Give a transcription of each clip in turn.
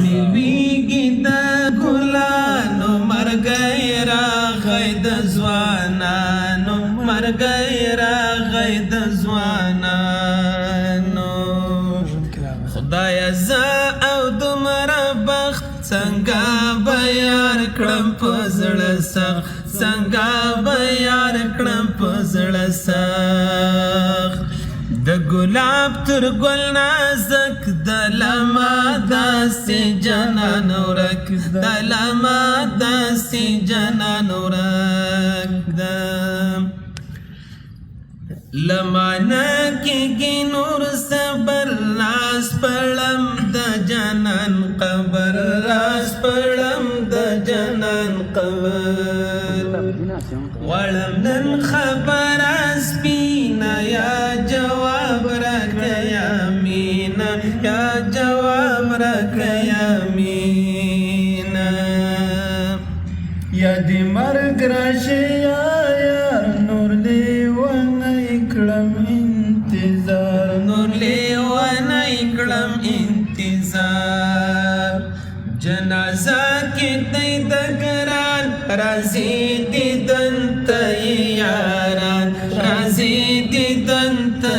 پانی لویږي د ګلانو مرګی راغی د ځوانانو مرګی راغی د ځوانانو خدایه زه او دومره بخت څنګه به یار کړم په زړه سخت څنګه به یار کړم په زړه سخت د ګلاب تر ګل نازک د لمه داسې جانان ورک د لمه داسې جانان ورک ده لمانه کېږي نور صبر راز پړم د جانان قبر راز پړم د جانان قبر وړم نن خبره سپینه یا جواب راکړه یا مینه یا جواب راکړه یا مینه یا دې مرګ راشي یا یار نور لیونی کړم انتظار نور لیونی کړم انتظار جنازه کې دی د ګران راځي دیدن ته یاران راځي دیدن ته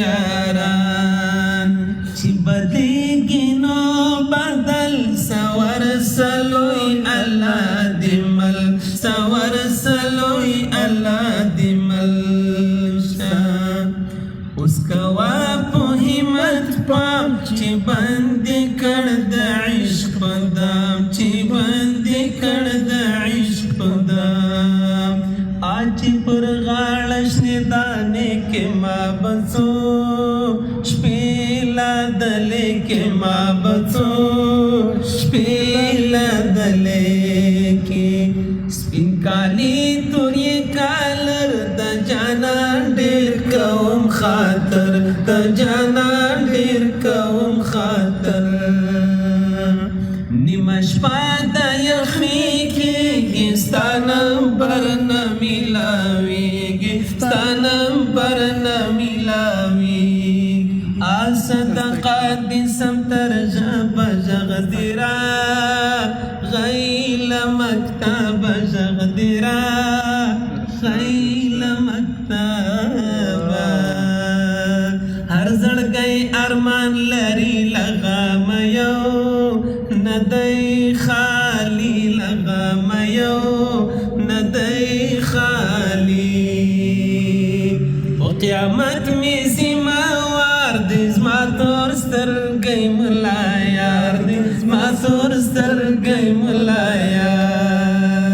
یاران چې بدلیږي نو بدل سور سلوی الله دې مل سور سلوی الله دې مل اوس کوا په همت پام چې بندي کړ د عشق په دام چې بندي کړ د عشق په دام آج پر غاړه شنې دانې کې ما بڅو شپې لادلې کې ما بڅو شپې لادلې کې سپین کالي تورې کالر د جانان ډېر کوم خاطر د جانان ډېر کوم خاطر نیمه شپه د یخنۍ کېږي ستا نمبر نه میلاویږي ستا نمبر نه میلاویږي صدقه دې سم تر ژبه ژغ دې راغی له مکتبه ژغ دې راغی له مکتبه هر زړګی ارمان لري لغم یو نه دی خالي لغم یو نه دی خالي په قیامت مې زموار دې زما تور سترګۍ ملا یار دې زما تور